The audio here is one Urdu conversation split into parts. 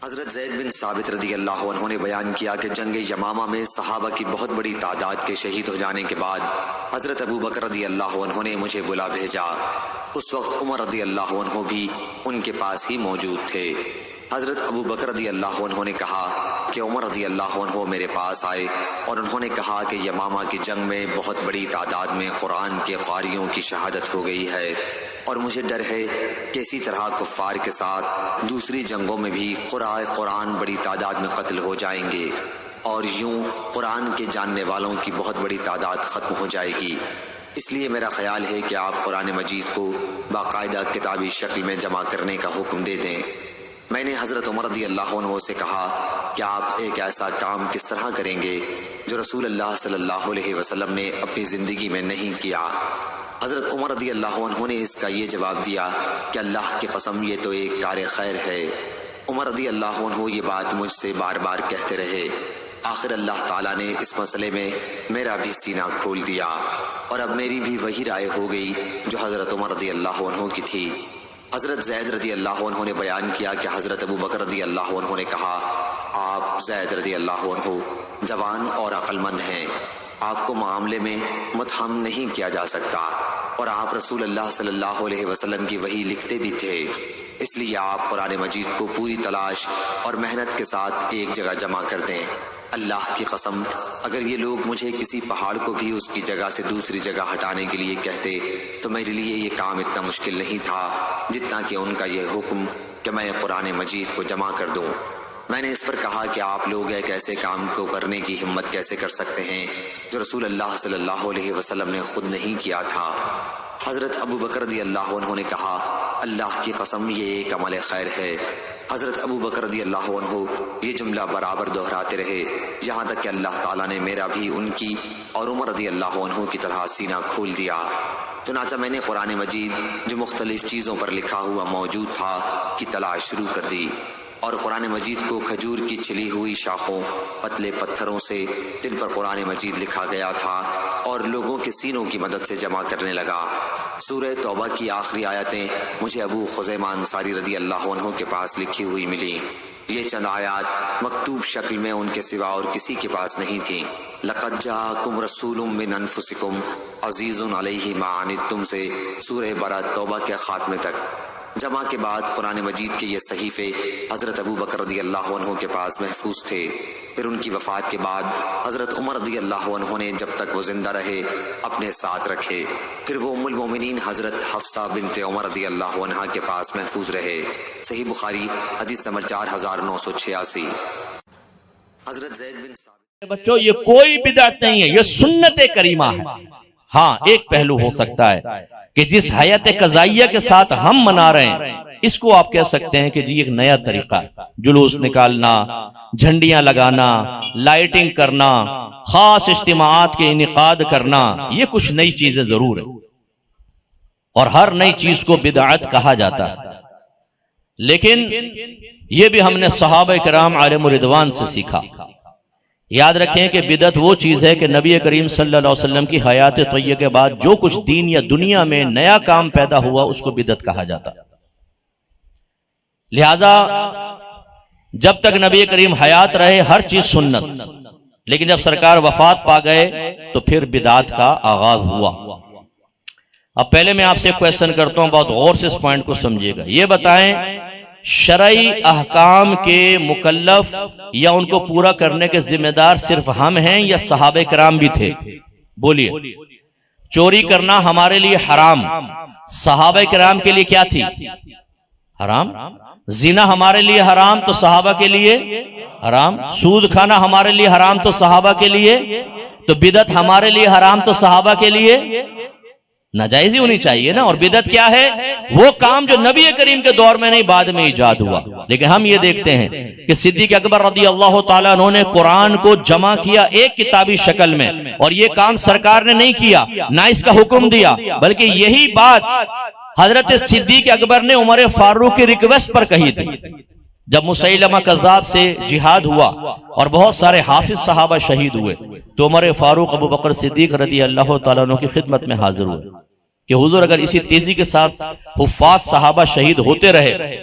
حضرت زید بن ثابت رضی اللہ عنہ نے بیان کیا کہ جنگ یمامہ میں صحابہ کی بہت بڑی تعداد کے شہید ہو جانے کے بعد حضرت ابو بکر رضی اللہ عنہ نے مجھے بلا بھیجا۔ اس وقت عمر رضی اللہ عنہ بھی ان کے پاس ہی موجود تھے۔ حضرت ابو بکر رضی اللہ عنہ نے کہا کہ عمر رضی اللہ عنہ میرے پاس آئے اور انہوں نے کہا کہ یمامہ کی جنگ میں بہت بڑی تعداد میں قرآن کے قاریوں کی شہادت ہو گئی ہے، اور مجھے ڈر ہے کہ اسی طرح کفار کے ساتھ دوسری جنگوں میں بھی قراء قرآن بڑی تعداد میں قتل ہو جائیں گے، اور یوں قرآن کے جاننے والوں کی بہت بڑی تعداد ختم ہو جائے گی۔ اس لیے میرا خیال ہے کہ آپ قرآن مجید کو باقاعدہ کتابی شکل میں جمع کرنے کا حکم دے دیں۔ میں نے حضرت عمر رضی اللہ عنہ سے کہا کہ آپ ایک ایسا کام کس طرح کریں گے جو رسول اللہ صلی اللہ علیہ وسلم نے اپنی زندگی میں نہیں کیا۔ حضرت عمر رضی اللہ عنہ نے اس کا یہ جواب دیا کہ اللہ کی قسم یہ تو ایک کار خیر ہے۔ عمر رضی اللہ عنہ یہ بات مجھ سے بار بار کہتے رہے۔ آخر اللہ تعالیٰ نے اس مسئلے میں میرا بھی سینہ کھول دیا، اور اب میری بھی وہی رائے ہو گئی جو حضرت عمر رضی اللہ عنہ کی تھی۔ حضرت زید رضی اللہ عنہ نے بیان کیا کہ حضرت ابو بکر رضی اللہ عنہ نے کہا، آپ زید رضی اللہ عنہ جوان اور عقل مند ہیں، آپ کو معاملے میں متہم نہیں کیا جا سکتا، اور آپ رسول اللہ صلی اللہ علیہ وسلم کی وحی لکھتے بھی تھے، اس لیے آپ قرآن مجید کو پوری تلاش اور محنت کے ساتھ ایک جگہ جمع کر دیں۔ اللہ کی قسم اگر یہ لوگ مجھے کسی پہاڑ کو بھی اس کی جگہ سے دوسری جگہ ہٹانے کے لیے کہتے تو میرے لیے یہ کام اتنا مشکل نہیں تھا جتنا کہ ان کا یہ حکم کہ میں قرآن مجید کو جمع کر دوں۔ میں نے اس پر کہا کہ آپ لوگ ایک ایسے کام کو کرنے کی ہمت کیسے کر سکتے ہیں جو رسول اللہ صلی اللہ علیہ وسلم نے خود نہیں کیا تھا۔ حضرت ابو بکر رضی اللہ عنہ نے کہا، اللہ کی قسم یہ ایک عمل خیر ہے۔ حضرت ابو بکر رضی اللہ عنہ یہ جملہ برابر دہراتے رہے یہاں تک کہ اللہ تعالیٰ نے میرا بھی ان کی اور عمر رضی اللہ عنہ کی طرح سینہ کھول دیا۔ چنانچہ میں نے قرآن مجید جو مختلف چیزوں پر لکھا ہوا موجود تھا کی تلاش شروع کر دی، اور قرآن مجید کو کھجور کی چھلی ہوئی شاخوں، پتلے پتھروں سے جن پر قرآن مجید لکھا گیا تھا اور لوگوں کے سینوں کی مدد سے جمع کرنے لگا۔ سورہ توبہ کی آخری آیتیں مجھے ابو خزیمہ انصاری رضی اللہ عنہ کے پاس لکھی ہوئی ملی۔ یہ چند آیات مکتوب شکل میں ان کے سوا اور کسی کے پاس نہیں تھیں۔ لقد جاءکم رسول من انفسکم عزیز علیہ ما عنتم سے سورہ برأۃ توبہ کے خاتمے تک۔ جمع کے بعد قرآن مجید کے یہ صحیفے حضرت ابو بکر رضی اللہ عنہ کے پاس محفوظ تھے۔ پھر ان کی وفات کے بعد حضرت عمر رضی اللہ عنہ نے جب تک وہ زندہ رہے اپنے ساتھ رکھے، پھر وہ ام المومنین حضرت حفصہ بنت عمر رضی اللہ عنہ کے پاس محفوظ رہے۔ صحیح بخاری حدیث نمبر 4986۔ حضرت زید بن ثابت۔ بچوں یہ کوئی بدعت نہیں ہے، یہ سنت کریمہ ہے۔ ہاں ایک پہلو ہو سکتا ہے کہ جس حیات قضائیہ کے ساتھ ہم منا رہے ہیں اس کو آپ کہہ سکتے ہیں کہ جی ایک نیا طریقہ ہے، جلوس نکالنا، جھنڈیاں لگانا، لائٹنگ کرنا، خاص اجتماعات کے انعقاد کرنا، یہ کچھ نئی چیزیں ضرور ہیں، اور ہر نئی چیز کو بدعت کہا جاتا ہے، لیکن یہ بھی ہم نے صحابہ کرام علیہم رضوان سے سیکھا۔ یاد رکھیں کہ بدعت وہ چیز ہے کہ نبی کریم صلی اللہ علیہ وسلم کی حیات طیبہ کے بعد جو کچھ دین یا دنیا میں نیا کام پیدا ہوا اس کو بدعت کہا جاتا۔ لہذا جب تک نبی کریم حیات رہے ہر چیز سنت، لیکن جب سرکار وفات پا گئے تو پھر بدعت کا آغاز ہوا۔ اب پہلے میں آپ سے کویسچن کرتا ہوں، بہت غور سے اس پوائنٹ کو سمجھیے گا۔ یہ بتائیں شرعی احکام کے مکلف یا ان کو پورا کرنے کے ذمہ دار صرف ہم ہیں یا صحابہ کرام بھی تھے؟ بولیے۔ چوری کرنا ہمارے لیے حرام، صحابہ کرام کے لیے کیا تھی؟ حرام۔ زنا ہمارے لیے حرام تو صحابہ کے لیے حرام۔ سود کھانا ہمارے لیے حرام تو صحابہ کے لیے، تو بدعت ہمارے لیے حرام تو صحابہ کے لیے ناجائز ہی ہونی چاہیے نا۔ اور بدعت کیا ہے؟ وہ کام جو نبی کریم کے دور میں نہیں بعد میں ایجاد ہوا۔ لیکن ہم یہ دیکھتے ہیں کہ صدیق اکبر رضی اللہ تعالیٰ عنہ نے قرآن کو جمع کیا ایک کتابی شکل میں، اور یہ کام سرکار نے نہیں کیا، نہ اس کا حکم دیا، بلکہ یہی بات حضرت صدیق اکبر نے عمر فاروق کی ریکویسٹ پر کہی تھی۔ جب مسیلمہ کذاب سے جہاد ہوا اور بہت سارے حافظ صحابہ شہید ہوئے تو عمر فاروق ابو بکر صدیق رضی اللہ تعالیٰ عنہ کی خدمت میں حاضر ہوئے کہ حضور اگر اسی تیزی کے ساتھ حفاظ صحابہ شہید ہوتے رہے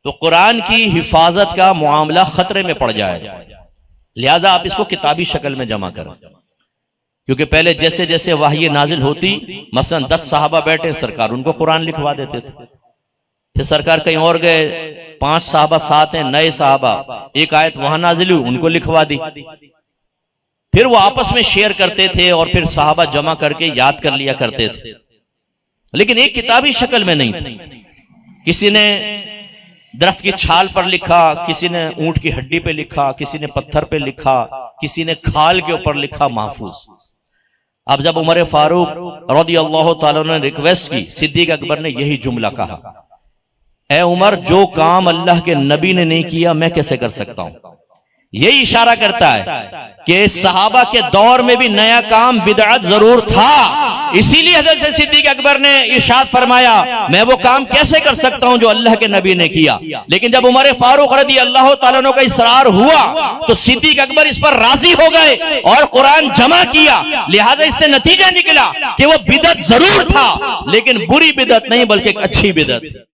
تو قرآن کی حفاظت کا معاملہ خطرے میں پڑ جائے، لہذا آپ اس کو کتابی شکل میں جمع کریں، کیونکہ پہلے جیسے جیسے وحی نازل ہوتی، مثلا 10 صحابہ بیٹھے، سرکار ان کو قرآن لکھوا دیتے تھے، پھر سرکار کہیں اور گئے، 5 صحابہ ساتھ ہیں، نئے صحابہ، ایک آیت وہاں نازل ہوئی، ان کو لکھوا دی، پھر وہ آپس میں شیئر کرتے تھے اور پھر صحابہ جمع کر کے یاد کر لیا کرتے تھے، لیکن ایک کتابی شکل میں نہیں تھی۔ کسی نے درخت کی چھال پر لکھا، کسی نے اونٹ کی ہڈی پہ لکھا، کسی نے پتھر پہ لکھا، کسی نے کھال کے اوپر لکھا، محفوظ۔ اب جب عمر فاروق رضی اللہ تعالیٰ نے ریکویسٹ کی، صدیق اکبر نے یہی جملہ کہا، اے عمر، جو کام اللہ کے نبی نے نہیں کیا میں کیسے کر سکتا ہوں؟ یہی اشارہ کرتا ہے کہ صحابہ کے دور میں بھی نیا کام بدعت ضرور تھا، اسی لیے حضرت صدیق اکبر نے ارشاد فرمایا میں وہ کام کیسے کر سکتا ہوں جو اللہ کے نبی نے کیا۔ لیکن جب عمر فاروق رضی اللہ تعالیٰ عنہ کا اصرار ہوا تو صدیق اکبر اس پر راضی ہو گئے اور قرآن جمع کیا، لہٰذا اس سے نتیجہ نکلا کہ وہ بدعت ضرور تھا لیکن بری بدعت نہیں بلکہ ایک اچھی بدعت۔